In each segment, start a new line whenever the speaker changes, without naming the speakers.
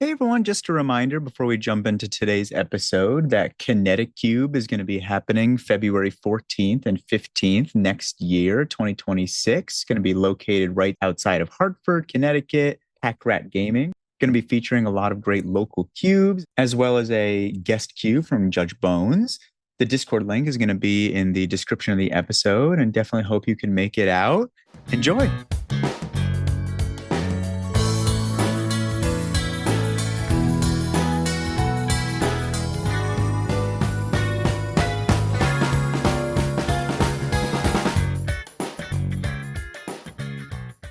Hey everyone, just a reminder before we jump into today's episode that ConnectiCube is going to be happening February 14th and 15th next year, 2026. Going to be located right outside of Hartford, Connecticut, Pack Rat Gaming. Going to be featuring a lot of great local cubes, as well as a guest cube from Judge Bones. The Discord link is going to be in the description of the episode, and definitely hope you can make it out. Enjoy.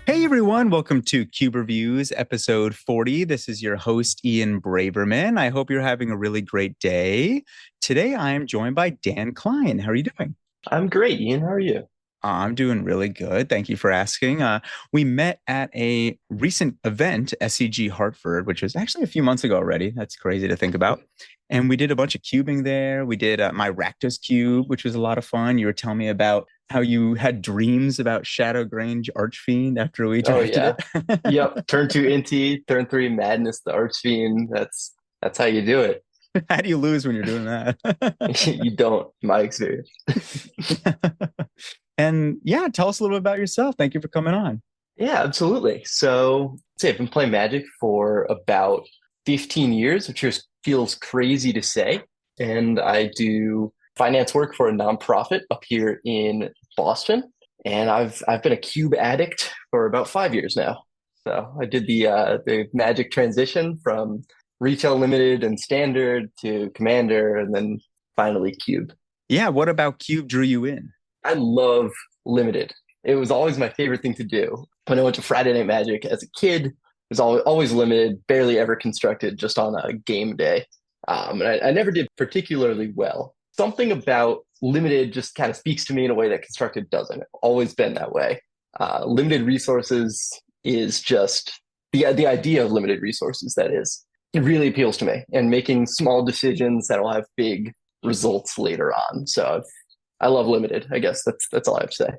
Hey everyone, welcome to Cuberviews episode 40. This is your host, Ian Braverman. I hope you're having a really great day. Today I am joined by Dan Kleine. How are you doing?
I'm great, Ian. How are you?
I'm doing really good. Thank you for asking. We met at a recent event, SCG Hartford, which was actually a few months ago already. That's crazy to think about. And we did a bunch of cubing there. We did my Rakdos cube, which was a lot of fun. You were telling me about how you had dreams about Shadow Grange Archfiend after we
Oh
drafted
yeah.
it.
Yep. Turn two Inti, turn three Madness, the Archfiend. That's how you do it.
How do you lose when you're doing that?
You don't, in my experience.
And yeah, tell us a little bit about yourself. Thank you for coming on.
Yeah, absolutely. So, say I've been playing Magic for about 15 years, which just feels crazy to say. And I do finance work for a nonprofit up here in Boston. And I've been a cube addict for about 5 years now. So I did the Magic transition from retail limited and standard to commander, and then finally cube.
Yeah, what about Cube drew you in?
I love limited. It was always my favorite thing to do. When I went to Friday Night Magic as a kid, it was always limited, barely ever constructed, just on a game day. And I never did particularly well. Something about limited just kind of speaks to me in a way that constructed doesn't. It's always been that way. Limited resources is just the idea of limited resources, that is. It really appeals to me, and making small decisions that will have big results later on. So I love limited. I guess that's all I have to say.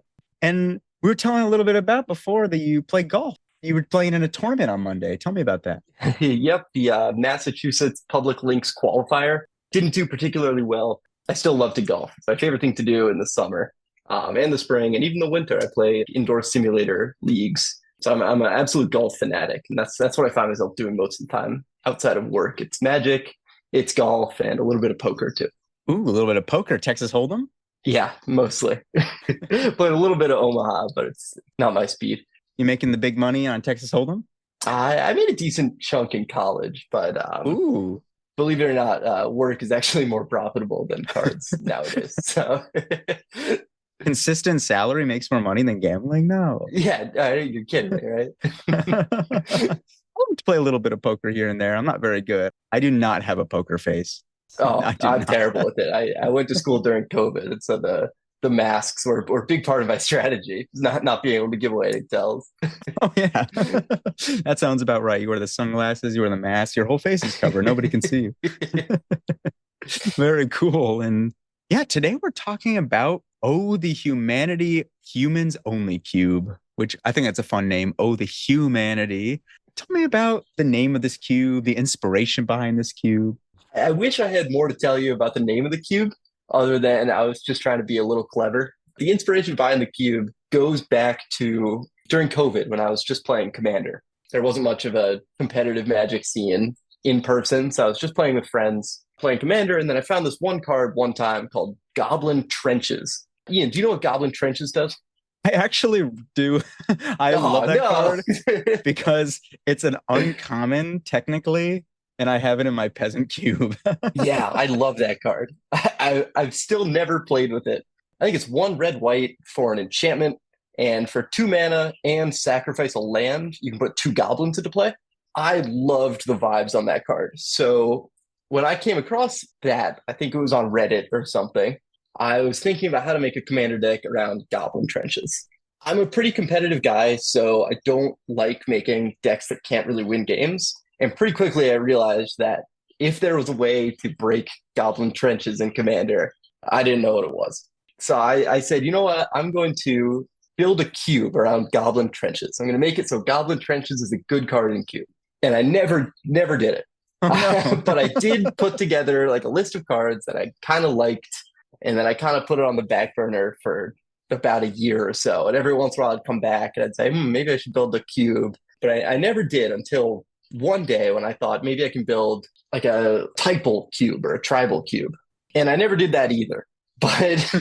And we were telling a little bit about before that you play golf. You were playing in a tournament on Monday. Tell me about that.
Yep, the Massachusetts Public Links qualifier didn't do particularly well. I still love to golf. It's my favorite thing to do in the summer, and the spring, and even the winter. I play indoor simulator leagues, so I'm an absolute golf fanatic, and that's what I find myself doing most of the time outside of work. It's Magic, it's golf, and a little bit of poker too.
Ooh, a little bit of poker, Texas Hold'em.
Yeah, mostly. Played a little bit of Omaha, but it's not my speed.
You making the big money on Texas Hold'em?
I made a decent chunk in college, but
Ooh,
believe it or not, work is actually more profitable than cards nowadays. So,
consistent salary makes more money than gambling? No.
yeah, you're kidding me, right?
I like to play a little bit of poker here and there. I'm not very good. I do not have a poker face.
Oh,
I do
I'm
not.
terrible with it. I went to school during COVID, and so the masks were a big part of my strategy, not being able to give away any tells.
Oh yeah. That sounds about right. You wear the sunglasses, you wear the mask, your whole face is covered. Nobody can see you. Very cool. And yeah, today we're talking about Oh, the Humanity Humans Only Cube, which I think that's a fun name. Oh, the Humanity. Tell me about the name of this cube, the inspiration behind this cube.
I wish I had more to tell you about the name of the cube, other than I was just trying to be a little clever. The inspiration behind the cube goes back to during COVID when I was just playing Commander. There wasn't much of a competitive Magic scene in person, so I was just playing with friends, playing Commander, and then I found this one card one time called Goblin Trenches. Ian, do you know what Goblin Trenches does?
I actually do. I love
Oh
that
no.
card because it's an uncommon technically, and I have it in my peasant cube.
Yeah, I love that card. I've still never played with it. I think it's one red white for an enchantment, and for 2 mana and sacrifice a land, you can put two goblins into play. I loved the vibes on that card. So when I came across that, I think it was on Reddit or something, I was thinking about how to make a commander deck around goblin trenches. I'm a pretty competitive guy, so I don't like making decks that can't really win games. And pretty quickly, I realized that if there was a way to break Goblin Trenches in Commander, I didn't know what it was. So I said, you know what? I'm going to build a cube around Goblin Trenches. I'm going to make it so Goblin Trenches is a good card in cube. and I never did it.
Oh
But I
no.
did put together like a list of cards that I kind of liked, and then I kind of put it on the back burner for about a year or so. And every once in a while, I'd come back and I'd say, maybe I should build a cube. But I never did until one day when I thought maybe I can build like a typal cube or a tribal cube. And I never did that either. But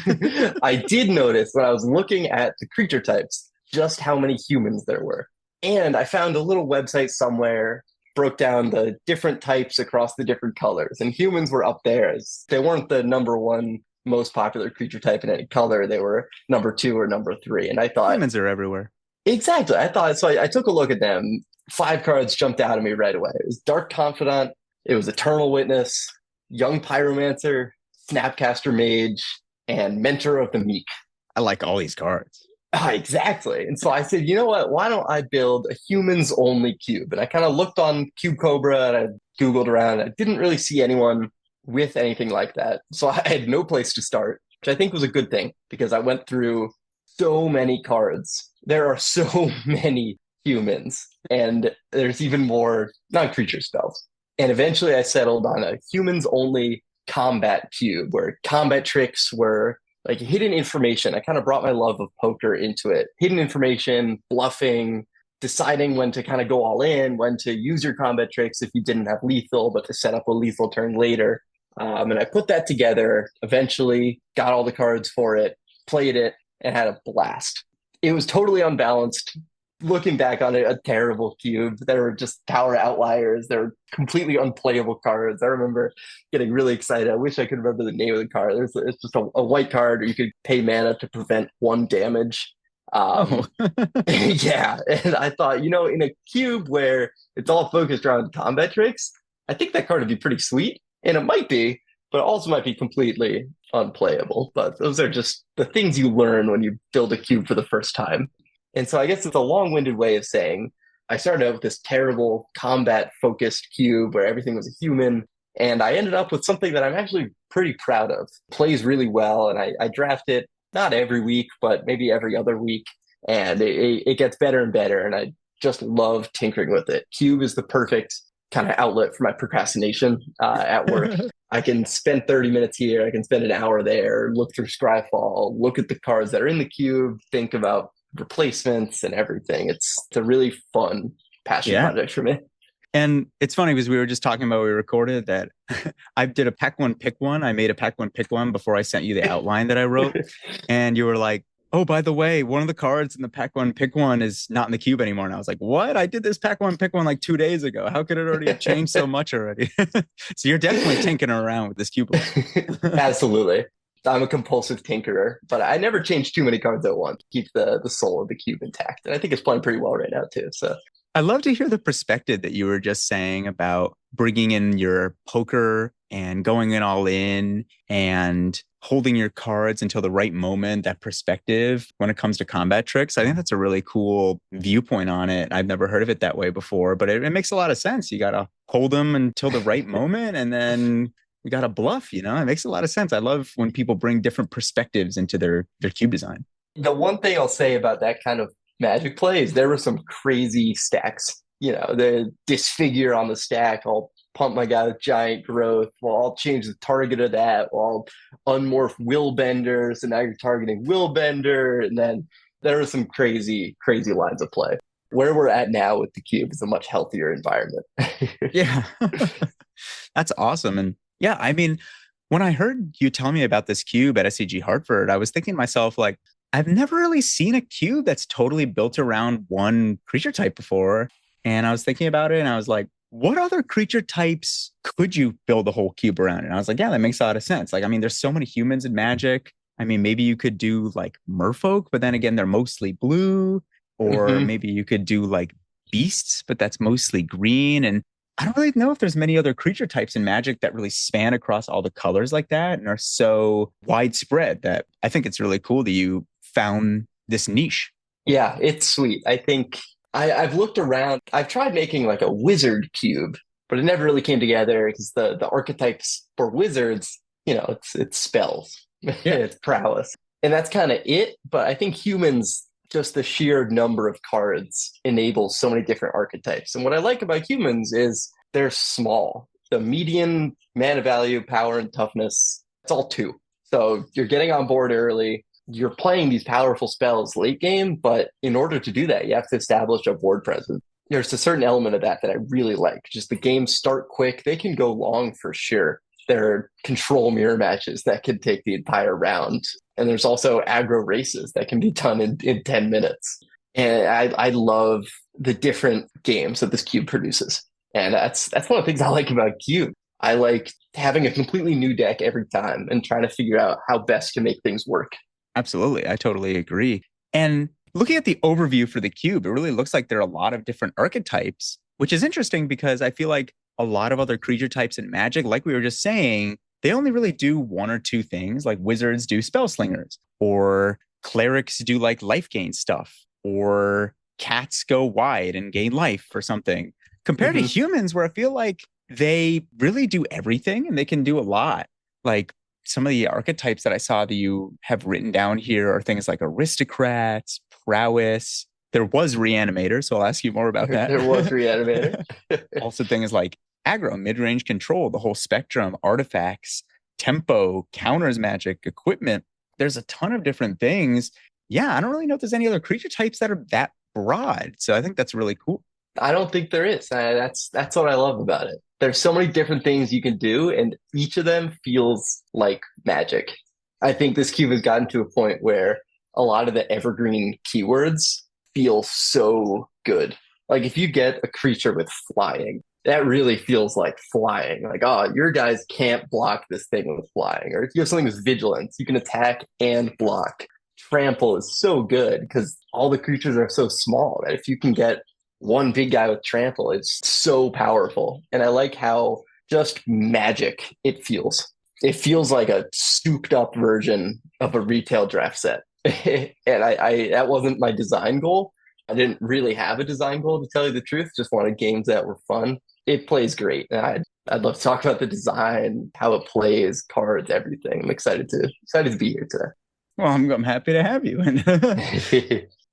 I did notice when I was looking at the creature types just how many humans there were. And I found a little website somewhere, broke down the different types across the different colors. And humans were up there as they weren't the number one most popular creature type in any color. They were number two or number three. And I thought,
Humans are everywhere.
exactly. I thought, so I took a look at them. 5 cards jumped out at me right away. It was Dark Confidant, it was Eternal Witness, Young Pyromancer, Snapcaster Mage, and Mentor of the Meek.
I like all these cards.
Exactly. And so I said, you know what? Why don't I build a humans only cube? And I kind of looked on Cube Cobra and I Googled around. I didn't really see anyone with anything like that. So I had no place to start, which I think was a good thing because I went through so many cards. There are so many humans, and there's even more non-creature spells. And eventually I settled on a humans only combat cube where combat tricks were like hidden information. I kind of brought my love of poker into it. Hidden information, bluffing, deciding when to kind of go all in, when to use your combat tricks if you didn't have lethal, but to set up a lethal turn later. And I put that together, eventually got all the cards for it, played it, and had a blast. It was totally unbalanced. Looking back on it, a terrible cube. There were just power outliers. There were completely unplayable cards. I remember getting really excited. I wish I could remember the name of the card. It's just a white card where you could pay mana to prevent 1 damage.
Oh,
Yeah, and I thought, in a cube where it's all focused around combat tricks, I think that card would be pretty sweet. And it might be, but it also might be completely unplayable. But those are just the things you learn when you build a cube for the first time. And so I guess it's a long-winded way of saying I started out with this terrible combat-focused cube where everything was a human, and I ended up with something that I'm actually pretty proud of. It plays really well, and I draft it not every week, but maybe every other week, and it gets better and better, and I just love tinkering with it. Cube is the perfect kind of outlet for my procrastination at work. I can spend 30 minutes here, I can spend an hour there, look through Scryfall, look at the cards that are in the cube, think about replacements and everything. It's a really fun passion project for me.
And it's funny because we were just talking about, we recorded that I did a pack one, pick one. I made a pack one, pick one before I sent you the outline that I wrote. And you were like, oh, by the way, one of the cards in the pack one, pick one is not in the cube anymore. And I was like, what? I did this pack one, pick one like 2 days ago. How could it already have changed so much already? So you're definitely tinkering around with this cube.
Absolutely. I'm a compulsive tinkerer, but I never change too many cards at once. Keep the soul of the cube intact. And I think it's playing pretty well right now too. So
I love to hear the perspective that you were just saying about bringing in your poker and going in all in and holding your cards until the right moment, that perspective when it comes to combat tricks. I think that's a really cool viewpoint on it. I've never heard of it that way before, but it makes a lot of sense. You got to hold them until the right moment and then you got to bluff, It makes a lot of sense. I love when people bring different perspectives into their cube design.
The one thing I'll say about that kind of Magic plays, there were some crazy stacks. The disfigure on the stack. I'll pump my guy with giant growth. Well, I'll change the target of that. Well, I'll unmorph Willbender. So now you're targeting Willbender. And then there are some crazy, crazy lines of play. Where we're at now with the cube is a much healthier environment.
Yeah. That's awesome. And yeah, I mean, when I heard you tell me about this cube at SCG Hartford, I was thinking to myself, like, I've never really seen a cube that's totally built around one creature type before. And I was thinking about it and I was like, what other creature types could you build a whole cube around? And I was like, yeah, that makes a lot of sense. Like, I mean, there's so many humans in Magic. I mean, maybe you could do like merfolk, but then again, they're mostly blue. Or maybe you could do like beasts, but that's mostly green. And I don't really know if there's many other creature types in Magic that really span across all the colors like that and are so widespread that I think it's really cool that you found this niche.
Yeah, it's sweet. I think I've looked around. I've tried making like a wizard cube, but it never really came together because the archetypes for wizards, it's spells, it's prowess. And that's kind of it. But I think humans just the sheer number of cards enables so many different archetypes. And what I like about humans is they're small. The median mana value, power, and toughness, it's all 2. So you're getting on board early. You're playing these powerful spells late game, but in order to do that, you have to establish a board presence. There's a certain element of that I really like. Just the games start quick. They can go long for sure. There are control mirror matches that can take the entire round. And there's also aggro races that can be done in 10 minutes. And I love the different games that this cube produces. And that's one of the things I like about Cube. I like having a completely new deck every time and trying to figure out how best to make things work.
Absolutely. I totally agree. And looking at the overview for the cube, it really looks like there are a lot of different archetypes, which is interesting because I feel like a lot of other creature types in Magic, like we were just saying, they only really do 1 or 2 things. Like wizards do spell slingers, or clerics do like life gain stuff, or cats go wide and gain life or something. Compared to humans, where I feel like they really do everything and they can do a lot. Like some of the archetypes that I saw that you have written down here are things like aristocrats, prowess. There was reanimator, so I'll ask you more about that.
There was reanimator.
Also things like aggro, mid-range control, the whole spectrum, artifacts, tempo, counters magic, equipment. There's a ton of different things. Yeah, I don't really know if there's any other creature types that are that broad. So I think that's really cool.
I don't think there is. That's what I love about it. There's so many different things you can do, and each of them feels like magic. I think this cube has gotten to a point where a lot of the evergreen keywords feel so good. Like if you get a creature with flying, that really feels like flying. Like, oh, your guys can't block this thing with flying. Or if you have something with vigilance, you can attack and block. Trample is so good because all the creatures are so small that if you can get one big guy with trample, it's so powerful. And I like how just magic it feels. It feels like a souped up version of a retail draft set. And I that wasn't my design goal. I didn't really have a design goal, to tell you the truth. Just wanted games that were fun. It plays great. And I'd love to talk about the design, how it plays, cards, everything. I'm excited to be here today.
Well, I'm happy to have you.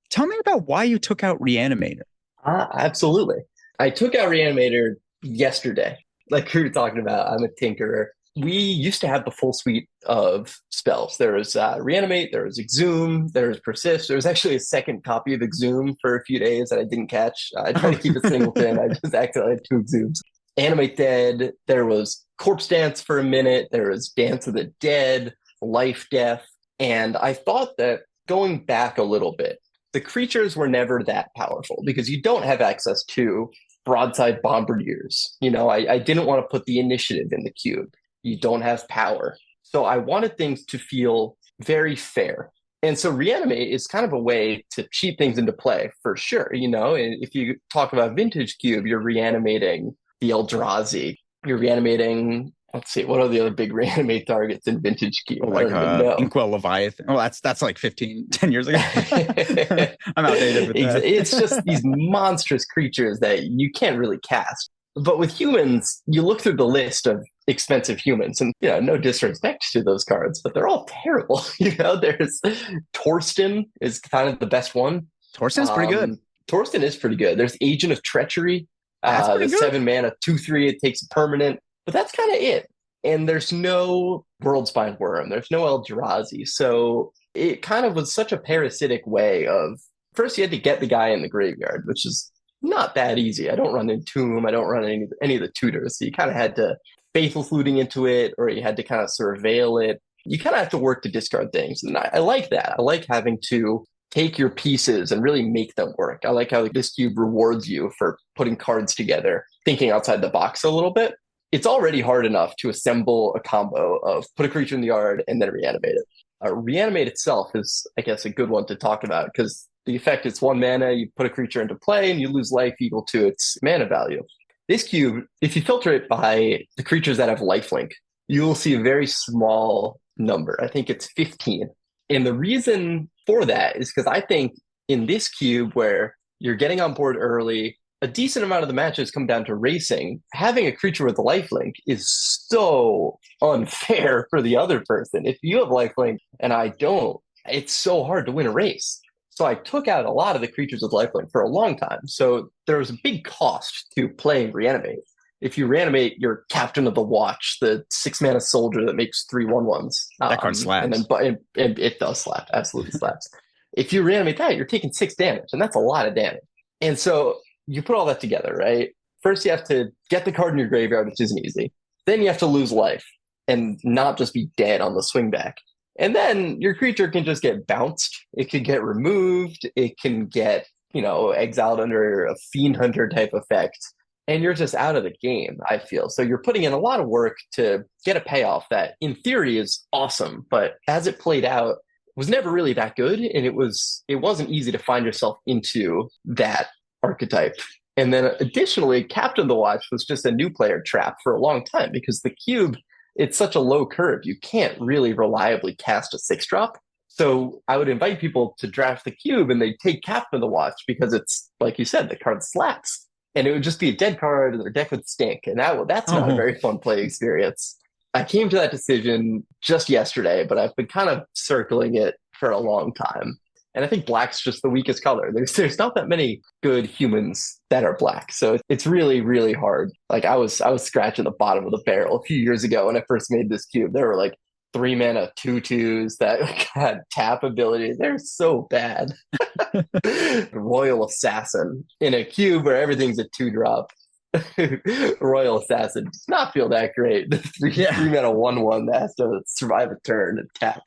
Tell me about why you took out Reanimator.
Absolutely. I took out Reanimator yesterday. Like we were talking about, I'm a tinkerer. We used to have the full suite of spells. There was Reanimate, there was Exhume, there was Persist. There was actually a second copy of Exhume for a few days that I didn't catch. I tried to keep it singleton. I just accidentally had 2 Exhumes. Animate Dead, there was Corpse Dance for a minute, there was Dance of the Dead, Life Death. And I thought that going back a little bit, the creatures were never that powerful because you don't have access to broadside bombardiers. You know, I didn't want to put the initiative in the cube. You don't have power. So I wanted things to feel very fair. And so Reanimate is kind of a way to cheat things into play for sure. You know, if you talk about Vintage Cube, you're reanimating the Eldrazi. You're reanimating, let's see, what are the other big reanimate targets in Vintage Cube?
Oh, like Inkwell Leviathan. Oh, that's like 10 years ago. I'm outdated with that.
It's just these monstrous creatures that you can't really cast. But with humans, you look through the list of expensive humans, and you know, no disrespect to those cards, but they're all terrible. You know, there's Torsten is kind of the best one.
Torsten's pretty good.
Torsten is pretty good. There's Agent of Treachery.
That's pretty good.
7 mana, 2/3. It takes a permanent, but that's kind of it. And there's no Worldspine Worm. There's no Eldrazi. So it kind of was such a parasitic way of, first you had to get the guy in the graveyard, which is not that easy. I don't run Entomb. I don't run any of the tutors. So you kind of had to Faithful Fluting into it, or you had to kind of surveil it. You kind of have to work to discard things. And I like that. I like having to take your pieces and really make them work. I like how this cube rewards you for putting cards together, thinking outside the box a little bit. It's already hard enough to assemble a combo of put a creature in the yard and then reanimate it. Reanimate itself is, I guess, a good one to talk about because the effect is 1 mana, you put a creature into play and you lose life equal to its mana value. This cube, if you filter it by the creatures that have lifelink, you will see a very small number. I think it's 15. And the reason for that is because I think in this cube where you're getting on board early, a decent amount of the matches come down to racing. Having a creature with a lifelink is so unfair for the other person. If you have lifelink and I don't, it's so hard to win a race. So I took out a lot of the creatures with lifelink for a long time. So there was a big cost to playing reanimate. If you reanimate your Captain of the Watch, the 6 mana soldier that makes 3/1/1s,
That card
and then
slaps.
but it does slap, absolutely slaps. If you reanimate that, you're taking 6 damage, and that's a lot of damage. And so you put all that together, right? First, you have to get the card in your graveyard, which isn't easy. Then you have to lose life and not just be dead on the swing back. And then your creature can just get bounced. It can get removed. It can get, exiled under a Fiend Hunter type effect. And you're just out of the game, I feel. So you're putting in a lot of work to get a payoff that in theory is awesome, but as it played out, was never really that good. And it wasn't easy to find yourself into that archetype. And then additionally, Captain of the Watch was just a new player trap for a long time because the cube, it's such a low curve. You can't really reliably cast a 6-drop. So I would invite people to draft the cube and they take Captain of the Watch because it's, like you said, the card slaps. And it would just be a dead card and their deck would stink. And that's not a very fun play experience. I came to that decision just yesterday, but I've been kind of circling it for a long time. And I think black's just the weakest color. There's not that many good humans that are black. So it's really, really hard. Like I was scratching the bottom of the barrel a few years ago when I first made this cube. There were like 3-mana 2/2s that had tap ability. They're so bad. Royal Assassin in a cube where everything's a 2-drop. Royal Assassin does not feel that great. 3-mana 1/1 that has to survive a turn and tap.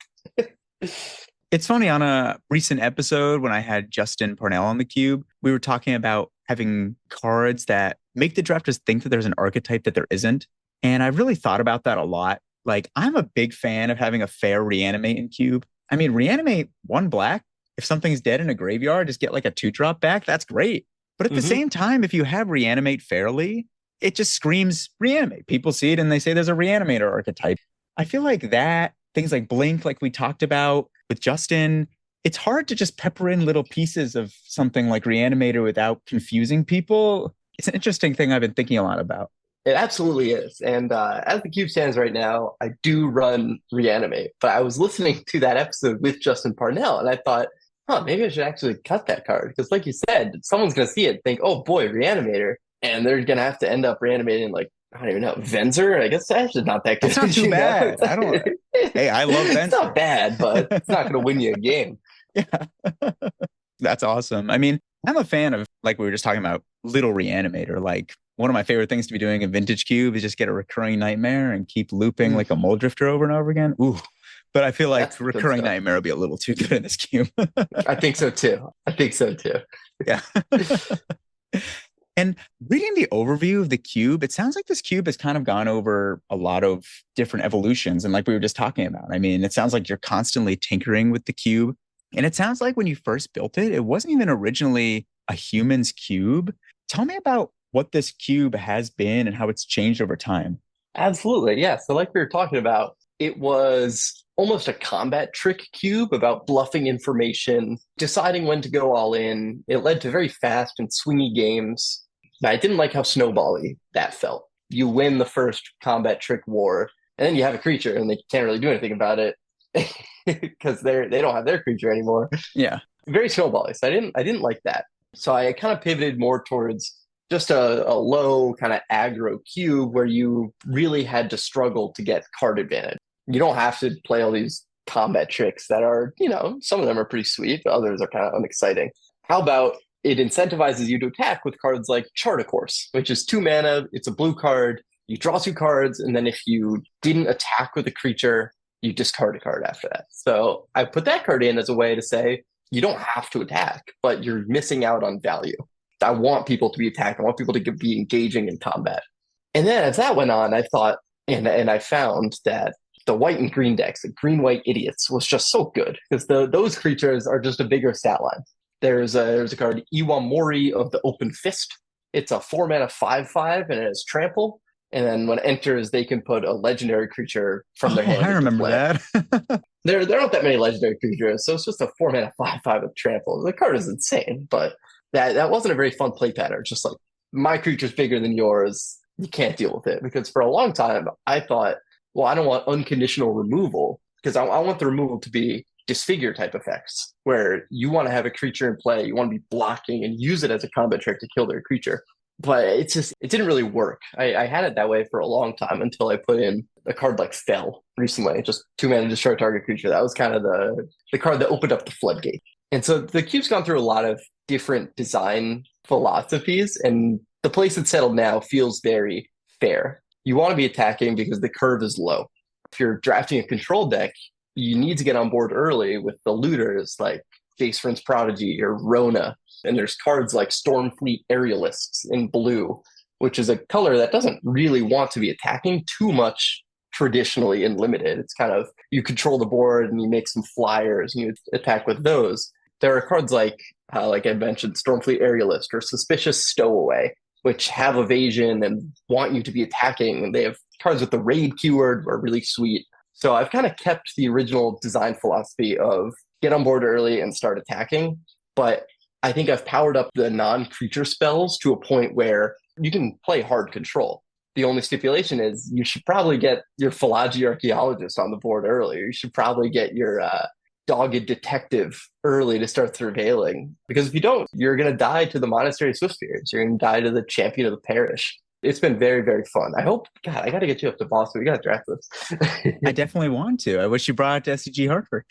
It's funny, on a recent episode when I had Justin Parnell on the cube, we were talking about having cards that make the drafters think that there's an archetype that there isn't. And I really thought about that a lot. Like, I'm a big fan of having a fair reanimate in cube. I mean, reanimate 1 black. If something's dead in a graveyard, just get like a 2-drop back. That's great. But at the same time, if you have reanimate fairly, it just screams reanimate. People see it and they say there's a reanimator archetype. I feel like that, things like Blink, like we talked about with Justin, it's hard to just pepper in little pieces of something like reanimator without confusing people. It's an interesting thing I've been thinking a lot about.
It absolutely is. And as the cube stands right now, I do run reanimate. But I was listening to that episode with Justin Parnell and I thought, maybe I should actually cut that card. Because like you said, someone's going to see it and think, oh boy, reanimator. And they're going to have to end up reanimating like, I don't even know, Venzer? I guess that's just not that good.
It's not too bad. Hey, I love Venzer.
It's not bad, but it's not going to win you a game.
Yeah. That's awesome. I mean, I'm a fan of, like we were just talking about, little reanimator. Like, one of my favorite things to be doing in Vintage Cube is just get a recurring nightmare and keep looping like a Mold Drifter over and over again. Ooh. But I feel like recurring nightmare will be a little too good in this cube.
I think so too.
Yeah. And reading the overview of the cube, it sounds like this cube has kind of gone over a lot of different evolutions. And like we were just talking about, I mean, it sounds like you're constantly tinkering with the cube. And it sounds like when you first built it, it wasn't even originally a human's cube. Tell me about what this cube has been and how it's changed over time.
Absolutely. Yeah. So like we were talking about, it was almost a combat trick cube about bluffing information, deciding when to go all in. It led to very fast and swingy games. I didn't like how snowbally that felt. You win the first combat trick war, and then you have a creature, and they can't really do anything about it because they don't have their creature anymore.
Yeah,
very snowbally. So I didn't like that. So I kind of pivoted more towards just a low kind of aggro cube where you really had to struggle to get card advantage. You don't have to play all these combat tricks that are, some of them are pretty sweet, but others are kind of unexciting. How about it incentivizes you to attack with cards like Chart a Course, which is 2 mana. It's a blue card. You draw 2 cards, and then if you didn't attack with a creature, you discard a card after that. So I put that card in as a way to say, you don't have to attack, but you're missing out on value. I want people to be attacked. I want people to be engaging in combat. And then as that went on, I thought, and I found that the white and green decks, the green-white idiots, was just so good because those creatures are just a bigger stat line. There's a card, Iwamori of the Open Fist. It's a 4-mana 5/5 and it has trample. And then when it enters, they can put a legendary creature from their hand.
I remember that.
There aren't that many legendary creatures, so it's just a 4-mana 5/5 with trample. The card is insane, but that wasn't a very fun play pattern. Just like, my creature's bigger than yours, you can't deal with it. Because for a long time, I thought, well, I don't want unconditional removal because I want the removal to be disfigure type effects, where you want to have a creature in play, you want to be blocking and use it as a combat trick to kill their creature. But it's just, it didn't really work. I had it that way for a long time until I put in a card like Fell recently, just 2 mana destroy target creature. That was kind of the card that opened up the floodgate. And so the cube's gone through a lot of different design philosophies, and the place it's settled now feels very fair. You want to be attacking because the curve is low. If you're drafting a control deck, you need to get on board early with the looters like Jace Vryn's Prodigy or Rona. And there's cards like Stormfleet Aerialists in blue, which is a color that doesn't really want to be attacking too much traditionally in limited. It's kind of, you control the board and you make some flyers and you attack with those. There are cards like I mentioned, Stormfleet Aerialist or Suspicious Stowaway, which have evasion and want you to be attacking. And they have cards with the raid keyword are really sweet. So I've kind of kept the original design philosophy of get on board early and start attacking. But I think I've powered up the non-creature spells to a point where you can play hard control. The only stipulation is you should probably get your Philology Archaeologist on the board early. You should probably get your Dogged Detective early to start surveilling. Because if you don't, you're going to die to the Monastery of Swiftspears. You're going to die to the Champion of the Parish. It's been very, very fun. I hope, God, I got to get you up to Boston. We got to draft this.
I definitely want to. I wish you brought it to SCG Hartford.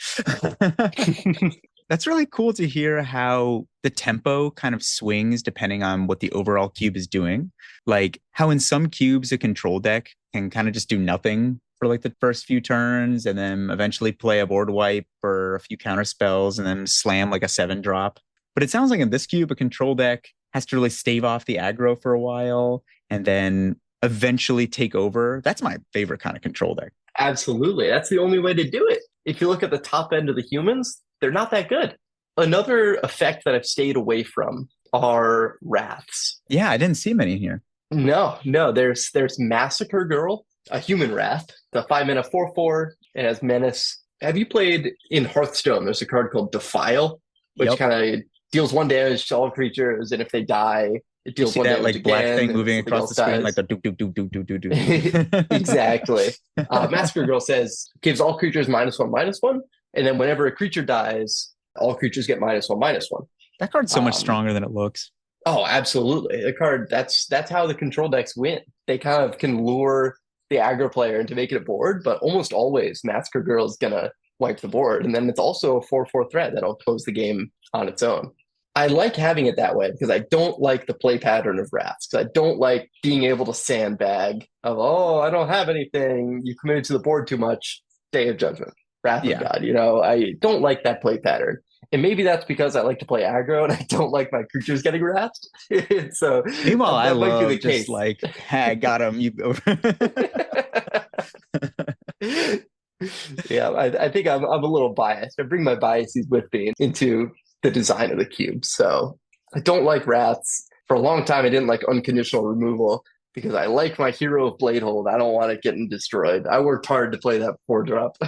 That's really cool to hear how the tempo kind of swings depending on what the overall cube is doing. Like how in some cubes, a control deck can kind of just do nothing for like the first few turns and then eventually play a board wipe or a few counter spells and then slam like a 7-drop. But it sounds like in this cube, a control deck has to really stave off the aggro for a while and then eventually take over. That's my favorite kind of control deck.
Absolutely. That's the only way to do it. If you look at the top end of the humans, they're not that good. Another effect that I've stayed away from are wraths.
Yeah, I didn't see many here.
No. There's Massacre Girl, a human wrath, the 5-mana 4/4. It has menace. Have you played in Hearthstone? There's a card called Defile, which kind of deals 1 damage to all creatures, and if they die, it deals 1 damage
like
again.
Black thing moving across the screen, like the do do do do do do do.
Exactly. Massacre Girl says gives all creatures -1/-1, and then whenever a creature dies, all creatures get -1/-1.
That card's so much stronger than it looks.
Oh, absolutely. The card, that's how the control decks win. They kind of can lure the aggro player into making a board, but almost always Massacre Girl is going to wipe the board. And then it's also a 4/4 threat that'll close the game on its own. I like having it that way because I don't like the play pattern of wraths. Because I don't like being able to sandbag of, I don't have anything. You committed to the board too much. Day of Judgment, Wrath of God. I don't like that play pattern. And maybe that's because I like to play aggro and I don't like my creatures getting wrathed. So
meanwhile, I love just case. Like, hey, I got him.
Yeah, I think I'm a little biased. I bring my biases with me into the design of the cube. So I don't like wraths. For a long time, I didn't like unconditional removal because I like my Hero of Bladehold. I don't want it getting destroyed. I worked hard to play that 4-drop.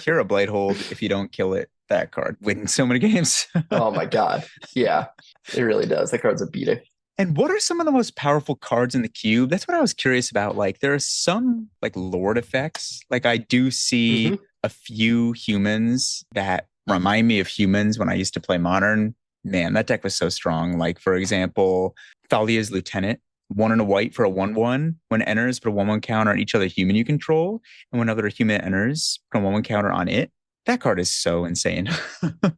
Hero Bladehold, if you don't kill it, that card wins so many games.
Oh my God. Yeah, it really does. That card's a beating.
And what are some of the most powerful cards in the cube? That's what I was curious about. Like there are some like Lord effects. Like I do see a few humans that remind me of humans when I used to play Modern. Man, that deck was so strong. Like for example, Thalia's Lieutenant. 1 and a white for a 1/1. When it enters, put a 1/1 counter on each other human you control. And when another human enters, put a 1/1 counter on it. That card is so insane.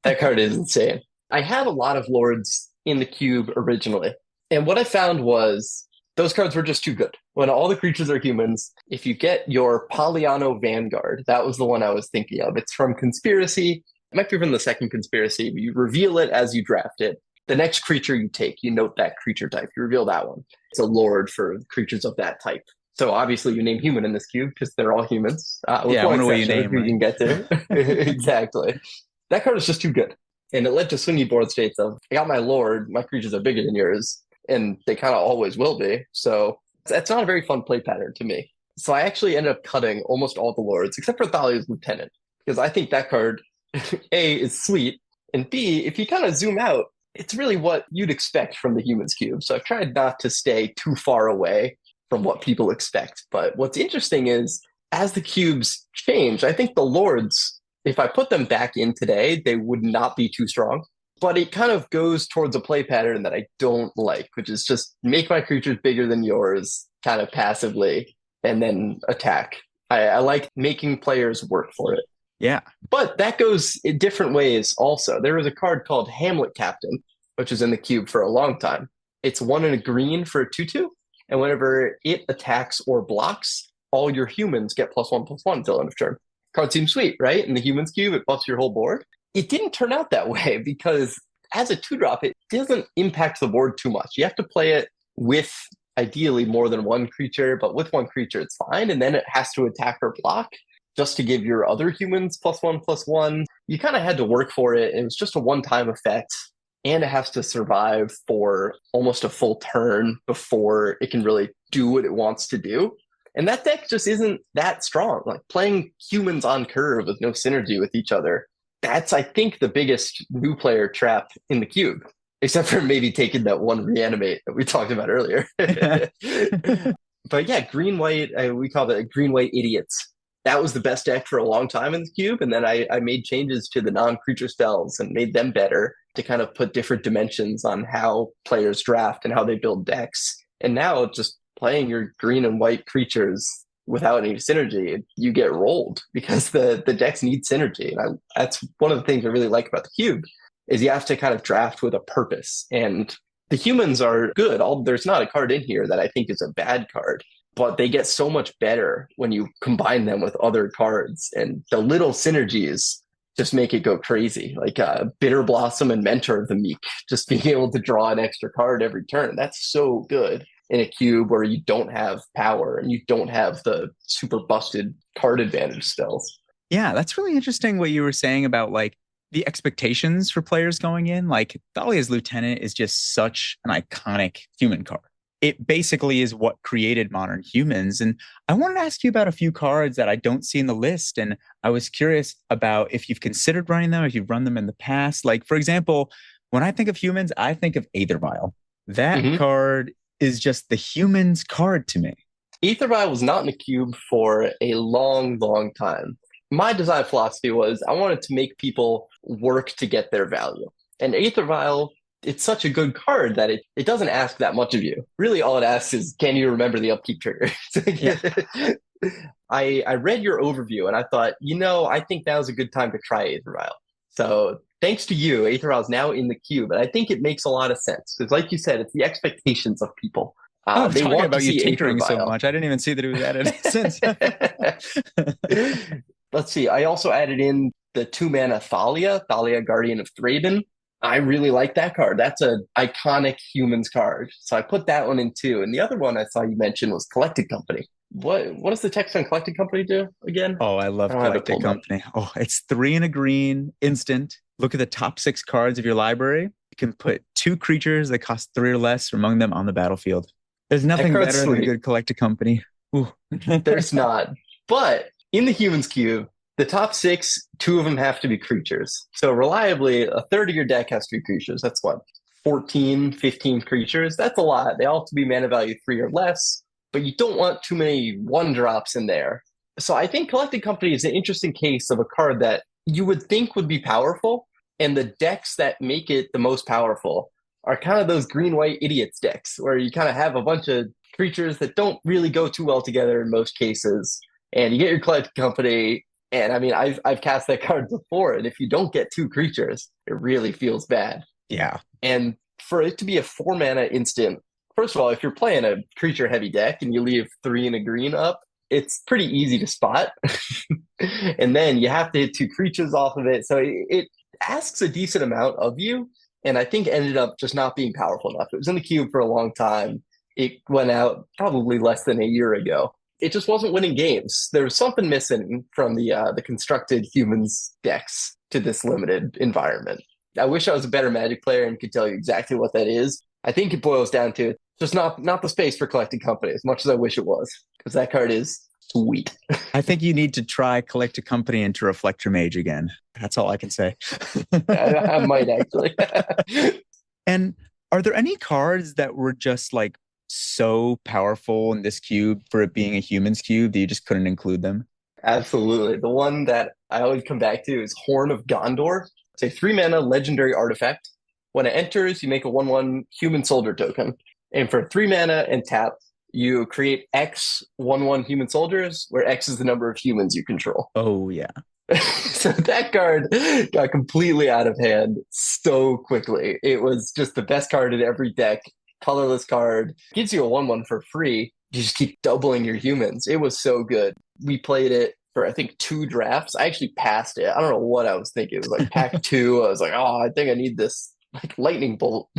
That card is insane. I had a lot of Lords in the cube originally. And what I found was those cards were just too good. When all the creatures are humans, if you get your Poliano Vanguard, that was the one I was thinking of. It's from Conspiracy. It might be from the second Conspiracy. You reveal it as you draft it. The next creature you take, you note that creature type. You reveal that one. It's a Lord for creatures of that type. So obviously you name human in this cube because they're all humans.
I wonder what you name.
We can get to. Exactly. That card is just too good. And it led to swingy board states of, I got my Lord, my creatures are bigger than yours, and they kind of always will be. So that's not a very fun play pattern to me. So I actually ended up cutting almost all the Lords, except for Thalia's Lieutenant, because I think that card, A, is sweet, and B, if you kind of zoom out, it's really what you'd expect from the humans cube. So I've tried not to stay too far away from what people expect. But what's interesting is as the cubes change, I think the Lords if I put them back in today, they would not be too strong. But it kind of goes towards a play pattern that I don't like, which is just make my creatures bigger than yours, kind of passively, and then attack. I like making players work for it.
Yeah.
But that goes in different ways also. There was a card called Hamlet Captain, which was in the cube for a long time. It's 1 and a green for a 2/2. And whenever it attacks or blocks, all your humans get +1/+1 until end of turn. Card seems sweet, right? In the humans cube, it buffs your whole board. It didn't turn out that way because as a 2-drop, it doesn't impact the board too much. You have to play it with ideally more than one creature, but with one creature, it's fine. And then it has to attack or block just to give your other humans +1/+1. You kind of had to work for it. It was just a one-time effect. And it has to survive for almost a full turn before it can really do what it wants to do. And that deck just isn't that strong. Like playing humans on curve with no synergy with each other, that's, I think, the biggest new player trap in the cube, except for maybe taking that one reanimate that we talked about earlier. But yeah, green-white, we call it green-white idiots. That was the best deck for a long time in the cube. And then I made changes to the non-creature spells and made them better to kind of put different dimensions on how players draft and how they build decks. And now just playing your green and white creatures without any synergy, you get rolled because the decks need synergy. And that's one of the things I really like about the cube is you have to kind of draft with a purpose. And the humans are good. There's not a card in here that I think is a bad card, but they get so much better when you combine them with other cards. And the little synergies just make it go crazy. Like Bitter Blossom and Mentor of the Meek, just being able to draw an extra card every turn. That's so good in a cube where you don't have power and you don't have the super busted card advantage spells.
Yeah, that's really interesting what you were saying about like the expectations for players going in. Like Thalia's Lieutenant is just such an iconic human card. It basically is what created modern humans. And I wanted to ask you about a few cards that I don't see in the list. And I was curious about if you've considered running them, if you've run them in the past. Like, for example, when I think of humans, I think of Aether Vial. That card is just the humans card to me.
Aether Vial was not in the cube for a long, long time. My design philosophy was I wanted to make people work to get their value. And Aether Vial, it's such a good card that it doesn't ask that much of you. Really, all it asks is, can you remember the upkeep trigger? Yeah. I read your overview and I thought, I think now's a good time to try Aether Vial. So thanks to you, Aether Vial is now in the queue, but I think it makes a lot of sense because, like you said, it's the expectations of people.
They talking want about you tinkering so much. I didn't even see that it was added since.
Let's see. I also added in the 2-mana Thalia, Guardian of Thraben. I really like that card. That's an iconic humans card. So I put that one in too. And the other one I saw you mention was Collected Company. What does the text on Collected Company do again?
Oh, I love Collected Company. Oh, it's 3 and a green, instant. Look at the top 6 cards of your library. You can put 2 creatures that cost 3 or less among them on the battlefield. There's nothing better than a good Collected Company.
There's not. But in the humans cube, the top 6, 2 of them have to be creatures. So reliably, a third of your deck has to be creatures. That's what? 14, 15 creatures? That's a lot. They all have to be mana value 3 or less, but you don't want too many 1-drops in there. So I think Collected Company is an interesting case of a card that you would think would be powerful, and the decks that make it the most powerful are kind of those green-white idiots decks, where you kind of have a bunch of creatures that don't really go too well together in most cases, and you get your Collected Company. And I mean, I've cast that card before, and if you don't get 2 creatures, it really feels bad.
Yeah.
And for it to be a 4-mana instant, first of all, if you're playing a creature-heavy deck and you leave 3 and a green up, it's pretty easy to spot. And then you have to hit 2 creatures off of it. So it asks a decent amount of you, and I think ended up just not being powerful enough. It was in the cube for a long time. It went out probably less than a year ago. It just wasn't winning games. There was something missing from the constructed humans decks to this limited environment. I wish I was a better Magic player and could tell you exactly what that is. I think it boils down to just not the space for Collected Company as much as I wish it was, because that card is sweet.
I think you need to try Collected Company into Reflector Mage again. That's all I can say.
I might actually.
And are there any cards that were just like so powerful in this cube for it being a humans cube that you just couldn't include them?
Absolutely. The one that I always come back to is Horn of Gondor. It's a 3 mana legendary artifact. When it enters, you make a 1/1 human soldier token. And for 3 mana and tap, you create X 1/1 human soldiers, where X is the number of humans you control.
Oh, yeah.
So that card got completely out of hand so quickly. It was just the best card in every deck. Colorless card. Gives you a 1/1 for free. You just keep doubling your humans. It was so good. We played it for, I think, 2 drafts. I actually passed it. I don't know what I was thinking. It was like pack 2. I was like, oh, I think I need this like lightning bolt.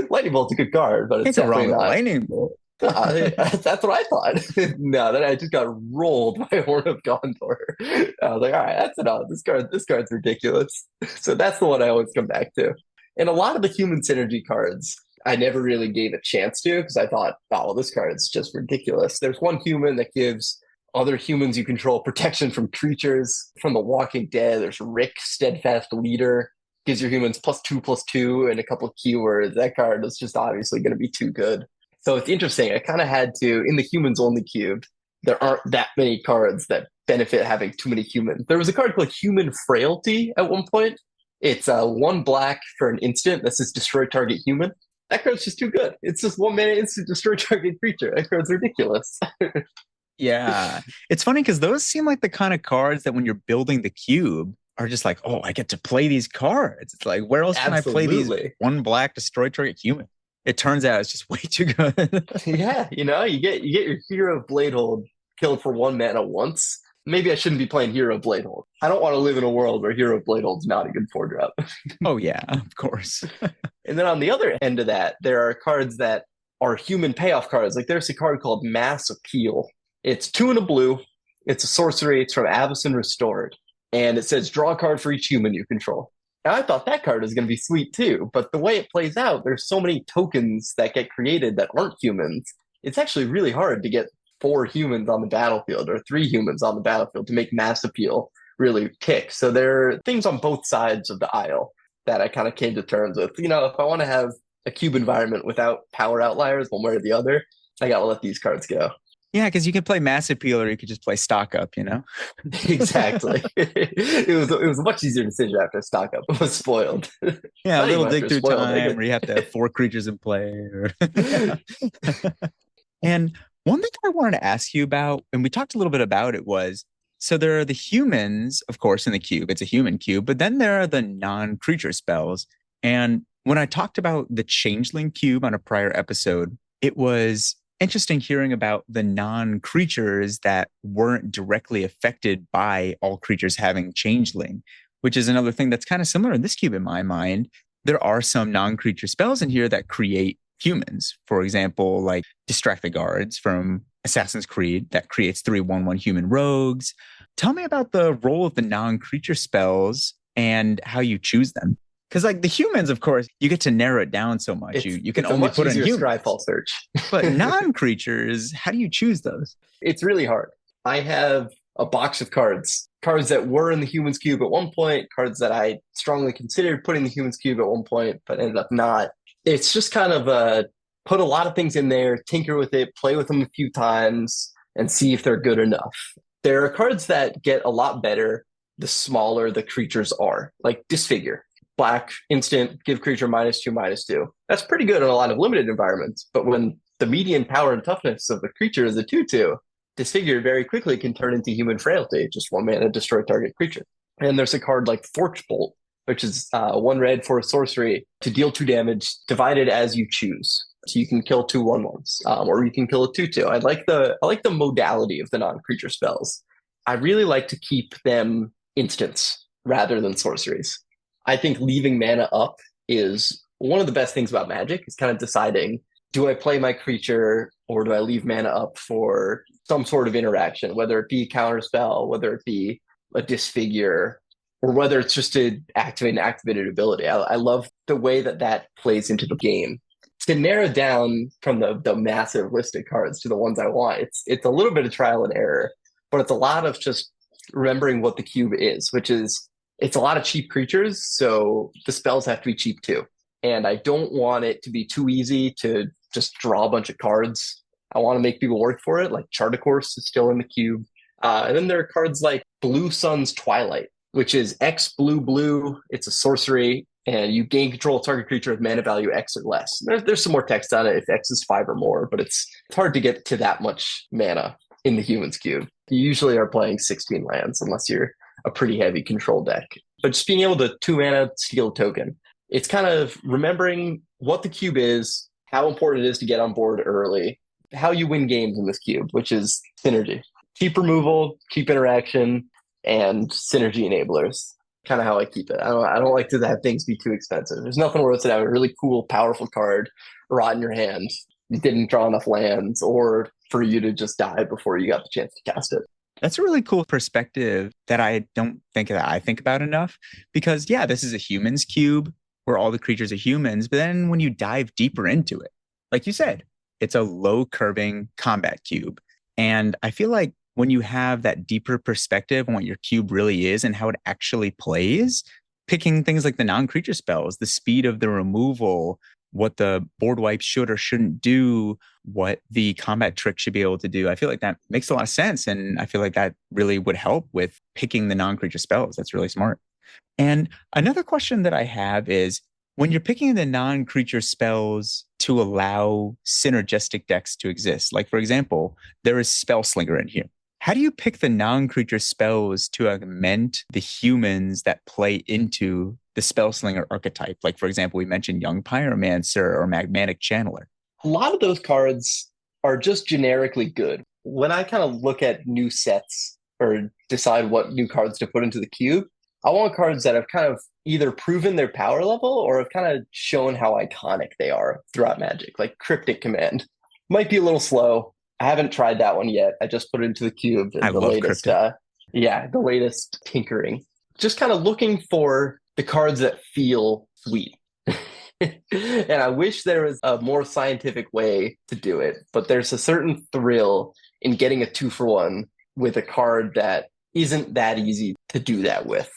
Lightning bolt's a good card, but it's definitely not.
Lightning bolt.
That's what I thought. No, then I just got rolled by Horn of Gondor. I was like, all right, that's enough. This card's ridiculous. So that's the one I always come back to. And a lot of the human synergy cards, I never really gave a chance to because I thought, oh, well, this card's just ridiculous. There's one human that gives other humans you control protection from creatures from The Walking Dead. There's Rick, Steadfast Leader. Gives your humans +2/+2 and a couple of keywords. That card is just obviously going to be too good. So it's interesting. I kind of had to, in the humans only cube, there aren't that many cards that benefit having too many humans. There was a card called Human Frailty at one point. It's 1 black for an instant that says destroy target human. That card's just too good. It's just 1 mana instant destroy target creature. That card's ridiculous.
Yeah. It's funny because those seem like the kind of cards that when you're building the cube are just like, oh, I get to play these cards. It's like, where else can I play these 1 black destroy target human? It turns out it's just way too good.
Yeah, you get your Hero of Bladehold killed for 1 mana once. Maybe I shouldn't be playing Hero of Bladehold. I don't want to live in a world where Hero of Bladehold's not a good 4-drop.
Oh yeah, of course.
And then on the other end of that, there are cards that are human payoff cards. Like there's a card called Mass Appeal. It's 2 and a blue. It's a sorcery. It's from Avacyn Restored. And it says draw a card for each human you control. Now, I thought that card was going to be sweet too, but the way it plays out, there's so many tokens that get created that aren't humans. It's actually really hard to get 4 humans on the battlefield or 3 humans on the battlefield to make Mass Appeal really tick. So there are things on both sides of the aisle that I kind of came to terms with. If I want to have a cube environment without power outliers one way or the other, I got to let these cards go.
Yeah, because you could play Mass Appeal or you could just play Stock Up,
Exactly. It was a much easier decision after Stock Up was spoiled.
Yeah, a little dig through time where you have to have 4 creatures in play. And one thing I wanted to ask you about, and we talked a little bit about it, was, so there are the humans, of course, in the cube. It's a human cube, but then there are the non-creature spells. And when I talked about the Changeling cube on a prior episode, it was interesting hearing about the non-creatures that weren't directly affected by all creatures having Changeling, which is another thing that's kind of similar in this cube in my mind. There are some non-creature spells in here that create humans. For example, like Distract the Guards from Assassin's Creed that creates 3/1/1 human rogues. Tell me about the role of the non-creature spells and how you choose them. Because like the humans, of course, you get to narrow it down so much. You can only put in humans.
Scryfall search.
But non-creatures, how do you choose those?
It's really hard. I have a box of cards that were in the humans cube at one point, cards that I strongly considered putting in the humans cube at one point, but ended up not. It's just kind of put a lot of things in there, tinker with it, play with them a few times, and see if they're good enough. There are cards that get a lot better the smaller the creatures are, like Disfigure. Black, instant, give creature -2/-2. That's pretty good in a lot of limited environments, but when the median power and toughness of the creature is a 2/2, Disfigure very quickly can turn into Human Frailty, just 1 mana, destroy target creature. And there's a card like Forge Bolt, which is 1 red for a sorcery to deal 2 damage, divided as you choose. So you can kill 2 1/1s, or you can kill a 2/2. I like the modality of the non-creature spells. I really like to keep them instants rather than sorceries. I think leaving mana up is one of the best things about Magic, is kind of deciding, do I play my creature or do I leave mana up for some sort of interaction, whether it be a counter spell, whether it be a Disfigure, or whether it's just to activate an activated ability. I love the way that plays into the game. To narrow down from the massive list of cards to the ones I want, it's a little bit of trial and error, but it's a lot of just remembering what the cube is, which is, it's a lot of cheap creatures, so the spells have to be cheap too. And I don't want it to be too easy to just draw a bunch of cards. I want to make people work for it, like Chart a Course is still in the cube. And then there are cards like Blue Sun's Twilight, which is X blue blue. It's a sorcery, and you gain control of target creature with mana value X or less. There's some more text on it if X is 5 or more, but it's hard to get to that much mana in the Humans Cube. You usually are playing 16 lands unless you're a pretty heavy control deck. But just being able to 2 mana steal a token, it's kind of remembering what the cube is, how important it is to get on board early, how you win games in this cube, which is synergy. Keep removal, keep interaction, and synergy enablers. Kind of how I keep it. I don't like to have things be too expensive. There's nothing worse than having a really cool, powerful card rot in your hand. You didn't draw enough lands, or for you to just die before you got the chance to cast it.
That's a really cool perspective that I don't think that I think about enough, because yeah, this is a humans cube where all the creatures are humans. But then when you dive deeper into it, like you said, it's a low curving combat cube. And I feel like when you have that deeper perspective on what your cube really is and how it actually plays, picking things like the non-creature spells, the speed of the removal, what the board wipe should or shouldn't do, what the combat trick should be able to do, I feel like that makes a lot of sense. And I feel like that really would help with picking the non-creature spells. That's really smart. And another question that I have is, when you're picking the non-creature spells to allow synergistic decks to exist, like for example, there is Spellslinger in here. How do you pick the non-creature spells to augment the humans that play into the Spellslinger archetype? Like, for example, we mentioned Young Pyromancer or Magmatic Channeler.
A lot of those cards are just generically good. When I kind of look at new sets or decide what new cards to put into the cube, I want cards that have kind of either proven their power level or have kind of shown how iconic they are throughout Magic. Like Cryptic Command might be a little slow. I haven't tried that one yet. I just put it into the cube.
I
the
love
latest,
Cryptic.
the latest tinkering. Just kind of looking for the cards that feel sweet. And I wish there was a more scientific way to do it, but there's a certain thrill in getting a 2-for-1 with a card that isn't that easy to do that with.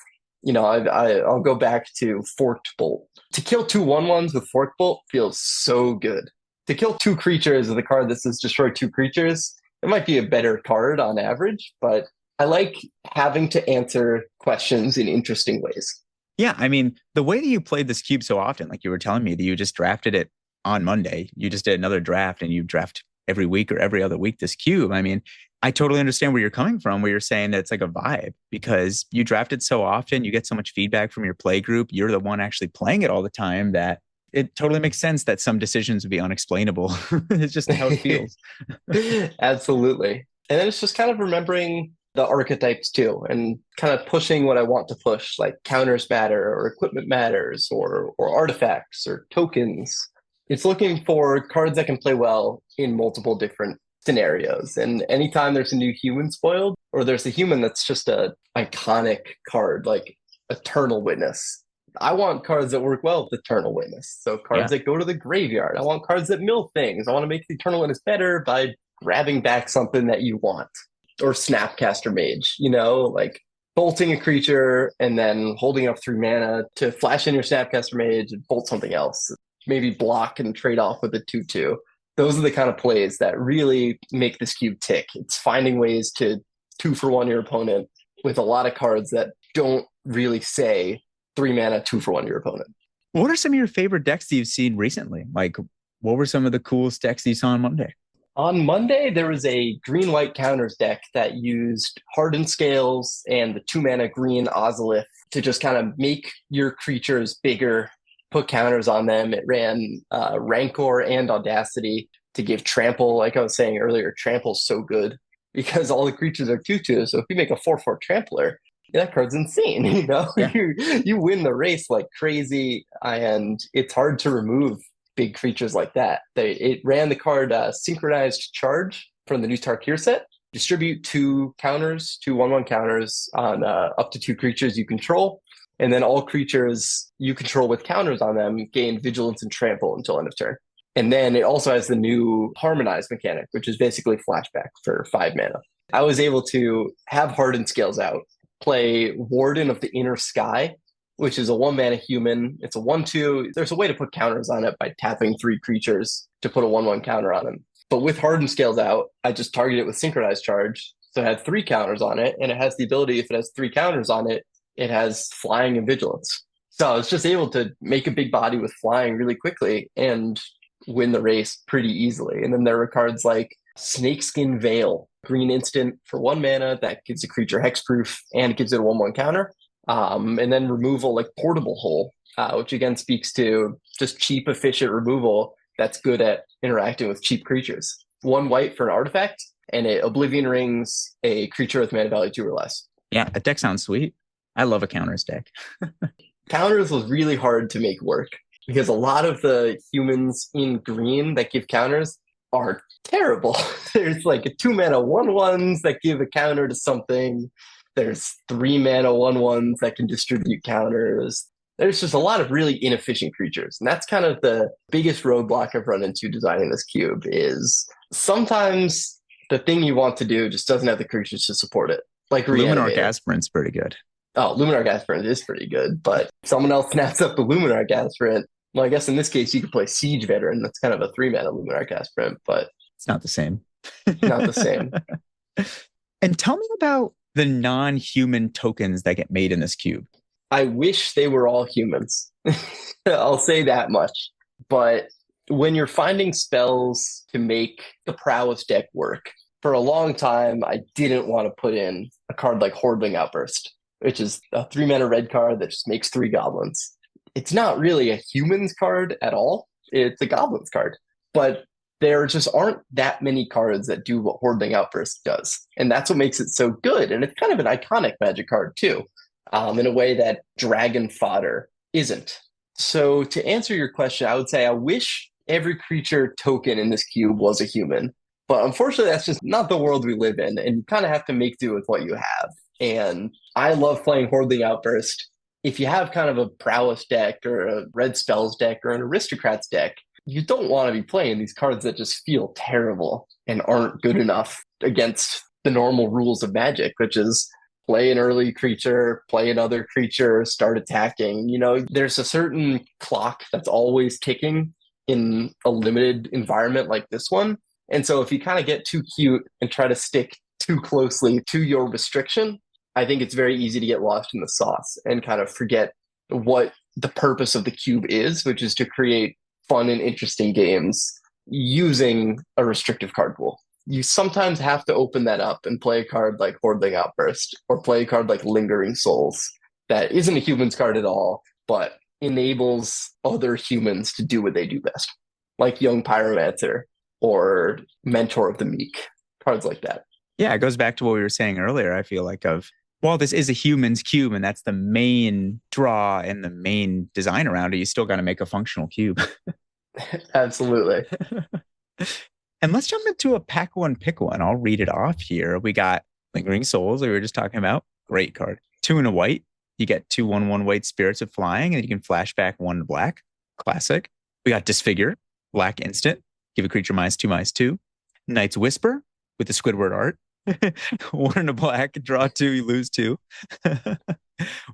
You know, I'll go back to Forked Bolt. To kill 2 1/1s with Forked Bolt feels so good. To kill 2 creatures with a card that says destroy 2 creatures, it might be a better card on average, but I like having to answer questions in interesting ways.
Yeah, I mean, the way that you played this cube so often, like you were telling me that you just drafted it on Monday, you just did another draft and you draft every week or every other week this cube. I mean, I totally understand where you're coming from, where you're saying that it's like a vibe because you draft it so often, you get so much feedback from your play group. You're the one actually playing it all the time that it totally makes sense that some decisions would be unexplainable. It's just how it feels.
Absolutely. And then it's just kind of remembering the archetypes too, and kind of pushing what I want to push, like counters matter or equipment matters or artifacts or tokens. It's looking for cards that can play well in multiple different scenarios. And anytime there's a new human spoiled, or there's a human that's just a iconic card, like Eternal Witness, I want cards that work well with Eternal Witness. So cards that go to the graveyard. I want cards that mill things. I want to make the Eternal Witness better by grabbing back something that you want. Or Snapcaster Mage, you know, like bolting a creature and then holding up 3 mana to flash in your Snapcaster Mage and bolt something else. Maybe block and trade off with a 2/2. Those are the kind of plays that really make this cube tick. It's finding ways to 2-for-1 your opponent with a lot of cards that don't really say 3 mana 2-for-1 your opponent.
What are some of your favorite decks that you've seen recently? Like, what were some of the coolest decks you saw on Monday?
On Monday, there was a green-white counters deck that used Hardened Scales and the 2-mana green Ozolith to just kind of make your creatures bigger, put counters on them. It ran Rancor and Audacity to give Trample. Like I was saying earlier, Trample's so good because all the creatures are 2/2. So if you make a 4/4 Trampler, that card's insane. You know,
Yeah.
you win the race like crazy, and it's hard to remove big creatures like that. It ran the card Synchronized Charge from the new Tarkir set. Distribute 2 counters, 2 1/1 counters on up to 2 creatures you control. And then all creatures you control with counters on them gain Vigilance and Trample until end of turn. And then it also has the new Harmonized mechanic, which is basically flashback for 5 mana. I was able to have Hardened Scales out, play Warden of the Inner Sky, which is a 1-mana human. It's a 1/2. There's a way to put counters on it by tapping 3 creatures to put a 1/1 counter on them. But with Hardened Scales out, I just target it with Synchronized Charge. So it had three counters on it, and it has the ability, if it has three counters on it, it has flying and vigilance. So I was just able to make a big body with flying really quickly and win the race pretty easily. And then there were cards like Snakeskin Veil, green instant for 1 mana that gives a creature hexproof and it gives it a 1/1 counter. And then removal like Portable Hole, which again speaks to just cheap, efficient removal that's good at interacting with cheap creatures. 1 white for an artifact, and it Oblivion Rings a creature with mana value 2 or less.
Yeah, that deck sounds sweet. I love a counters deck.
Counters was really hard to make work because a lot of the humans in green that give counters are terrible. There's like a 2 mana 1/1s that give a counter to something. There's 3 mana 1/1s that can distribute counters. There's just a lot of really inefficient creatures. And that's kind of the biggest roadblock I've run into designing this cube is sometimes the thing you want to do just doesn't have the creatures to support it. Like
Luminarch Aspirant's pretty good.
Oh, Luminarch Aspirant is pretty good, but someone else snaps up the Luminarch Aspirant. Well, I guess in this case you could play Siege Veteran. That's kind of a 3 mana Luminarch Aspirant, but
it's not the same.
Not the same.
And tell me about the non-human tokens that get made in this cube.
I wish they were all humans. I'll say that much. But when you're finding spells to make the prowess deck work, for a long time, I didn't want to put in a card like Hordling Outburst, which is a 3 mana red card that just makes 3 goblins. It's not really a humans card at all. It's a goblins card. But there just aren't that many cards that do what Hordling Outburst does. And that's what makes it so good. And it's kind of an iconic Magic card too, in a way that Dragon Fodder isn't. So to answer your question, I would say I wish every creature token in this cube was a human. But unfortunately, that's just not the world we live in. And you kind of have to make do with what you have. And I love playing Hordling Outburst. If you have kind of a prowess deck or a red spells deck or an aristocrats deck, you don't want to be playing these cards that just feel terrible and aren't good enough against the normal rules of Magic, which is play an early creature, play another creature, start attacking. You know, there's a certain clock that's always ticking in a limited environment like this one. And so if you kind of get too cute and try to stick too closely to your restriction, I think it's very easy to get lost in the sauce and kind of forget what the purpose of the cube is, which is to create fun and interesting games using a restrictive card pool. You sometimes have to open that up and play a card like Hordling Outburst or play a card like Lingering Souls that isn't a humans card at all, but enables other humans to do what they do best, like Young Pyromancer or Mentor of the Meek, cards like that.
Yeah, it goes back to what we were saying earlier. I feel like while this is a humans cube and that's the main draw and the main design around it, you still got to make a functional cube.
Absolutely.
And let's jump into a pack one, pick one. I'll read it off here. We got Lingering Souls, we were just talking about. Great card. 2 and a white. You get 2 1/1 white Spirits of Flying, and you can flash back 1 black. Classic. We got Disfigure, black instant. Give a creature -2/2. Knight's Whisper with the Squidward art. 1 and a black, draw 2, you lose 2.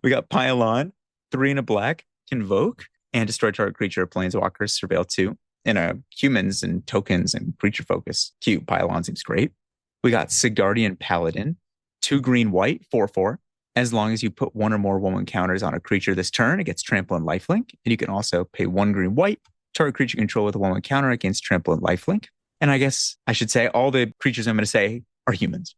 We got Pylon, 3 and a black, Convoke, and destroy target creature, Planeswalker, Surveil 2. In a humans and tokens and creature focus cube, Pylon seems great. We got Sigardian Paladin, 2 green white, 4/4. As long as you put 1 or more 1/1 counters on a creature this turn, it gets trample and lifelink. And you can also pay 1 green white, target creature control with a 1/1 counter against trample and lifelink. And I guess I should say all the creatures I'm going to say are humans.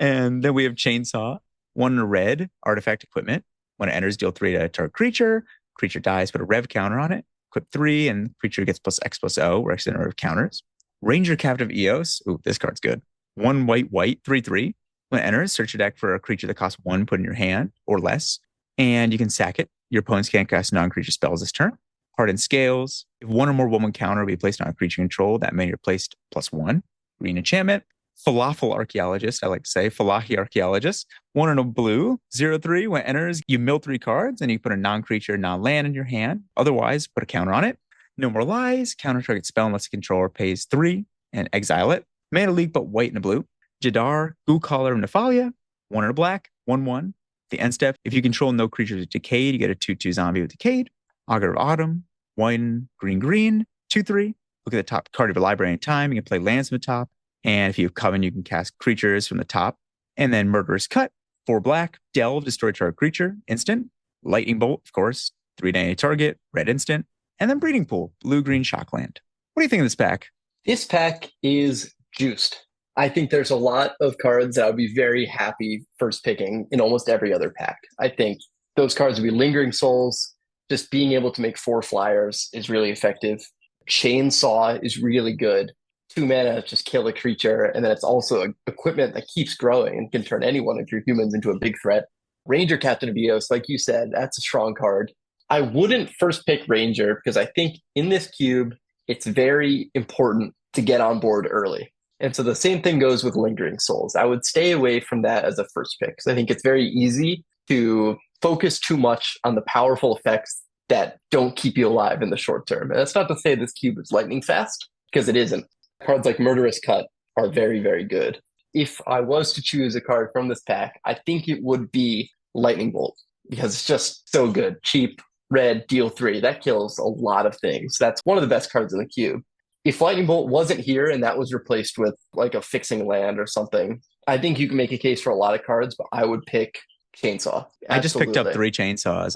And then we have Chainsaw, 1 in a red, artifact equipment. When it enters, deal 3 to a target creature. Creature dies, put a rev counter on it. Equip 3, and creature gets +X/+O, where X is the number of counters. Ranger Captive Eos. Ooh, this card's good. 1 white, 3/3. When it enters, search your deck for a creature that costs 1, put in your hand, or less. And you can sack it. Your opponents can't cast non-creature spells this turn. Hardened Scales. If 1 or more 1/1 counter will be placed on a creature control, that means you're placed +1. Green enchantment. Falafel Archaeologist, I like to say. Falahi Archaeologist. 1 in a blue. 0/3. When it enters, you mill 3 cards, and you put a non-creature, non-land in your hand. Otherwise, put a counter on it. No More Lies. Counter target spell unless the controller pays 3 and exile it. Mana leak, but white and a blue. Jadar, Goo Collar of Nephalia. 1 in a black. 1/1. The end step. If you control no creatures with Decayed, you get a 2/2 zombie with Decayed. Augur of Autumn. 1 green, 2/3. Look at the top card of your library in time. You can play lands from the top. And if you have Coven, you can cast creatures from the top. And then Murderous Cut, 4 black, Delve, destroy target creature, instant. Lightning Bolt, of course, 3 to any target, red instant. And then Breeding Pool, blue-green Shockland. What do you think of this pack?
This pack is juiced. I think there's a lot of cards that I would be very happy first picking in almost every other pack. I think those cards would be Lingering Souls. Just being able to make 4 flyers is really effective. Chainsaw is really good. 2 mana, just kill a creature. And then it's also equipment that keeps growing and can turn any one of your humans into a big threat. Ranger Captain of Eos, like you said, that's a strong card. I wouldn't first pick Ranger because I think in this cube, it's very important to get on board early. And so the same thing goes with Lingering Souls. I would stay away from that as a first pick because I think it's very easy to focus too much on the powerful effects that don't keep you alive in the short term. And that's not to say this cube is lightning fast, because it isn't. Cards like Murderous Cut are very, very good. If I was to choose a card from this pack, I think it would be Lightning Bolt, because it's just so good. Cheap, red, deal 3. That kills a lot of things. That's one of the best cards in the cube. If Lightning Bolt wasn't here and that was replaced with like a fixing land or something, I think you can make a case for a lot of cards, but I would pick Chainsaw. Absolutely.
I just picked up 3 Chainsaws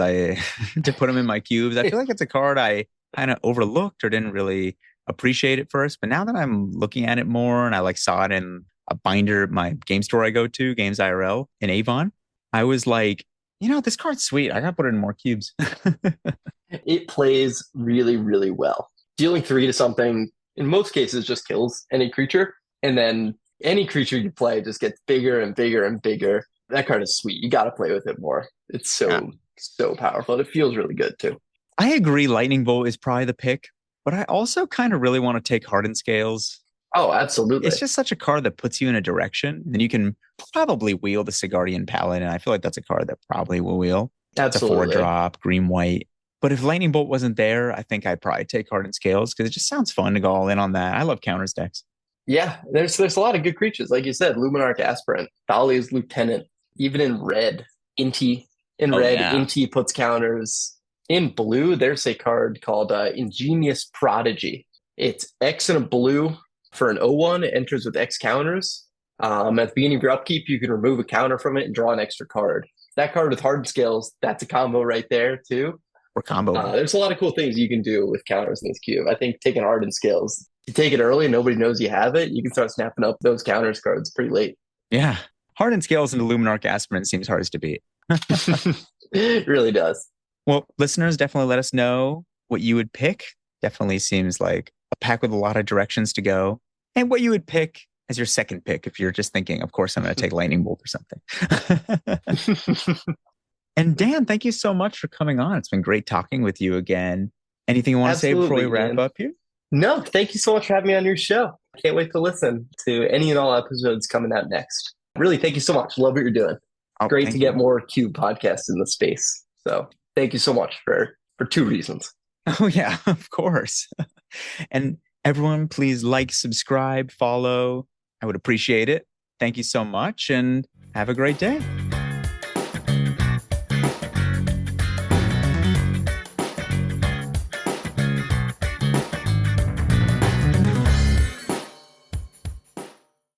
to put them in my cubes. I feel like it's a card I kind of overlooked or didn't really appreciate at first. But now that I'm looking at it more and I like saw it in a binder, my game store I go to, Games IRL in Avon, I was like, this card's sweet. I got to put it in more cubes.
It plays really, really well. Dealing 3 to something, in most cases, just kills any creature. And then any creature you play just gets bigger and bigger and bigger. That card is sweet. You got to play with it more. It's so powerful. It feels really good too.
I agree. Lightning Bolt is probably the pick, but I also kind of really want to take Hardened Scales.
Oh, absolutely.
It's just such a card that puts you in a direction. And you can probably wheel the Sigardian Paladin. I feel like that's a card that probably will wheel.
Absolutely.
It's a 4-drop, green-white. But if Lightning Bolt wasn't there, I think I'd probably take Hardened Scales because it just sounds fun to go all in on that. I love counters decks.
Yeah, there's a lot of good creatures. Like you said, Luminarch Aspirant, Thalia's Lieutenant, even in red, Inti. Inti puts counters. In blue, there's a card called Ingenious Prodigy. It's X and a blue for an 0-1. It enters with X counters. At the beginning of your upkeep, you can remove a counter from it and draw an extra card. That card with Hardened Scales, that's a combo right there, too.
Or combo.
There's a lot of cool things you can do with counters in this cube. I think taking Hardened Scales, you take it early, nobody knows you have it, you can start snapping up those counters cards pretty late.
Yeah. Hardened Scales into Luminarch Aspirant seems hardest to beat.
It really does.
Well, listeners, definitely let us know what you would pick. Definitely seems like a pack with a lot of directions to go. And what you would pick as your second pick if you're just thinking, of course, I'm going to take Lightning Bolt or something. And Dan, thank you so much for coming on. It's been great talking with you again. Anything you want to say before we wrap up here?
No, thank you so much for having me on your show. I can't wait to listen to any and all episodes coming out next. Really, thank you so much. Love what you're doing. Great to get more Cube podcasts in the space. So thank you so much for 2 reasons.
Oh, yeah, of course. And everyone, please like, subscribe, follow. I would appreciate it. Thank you so much and have a great day.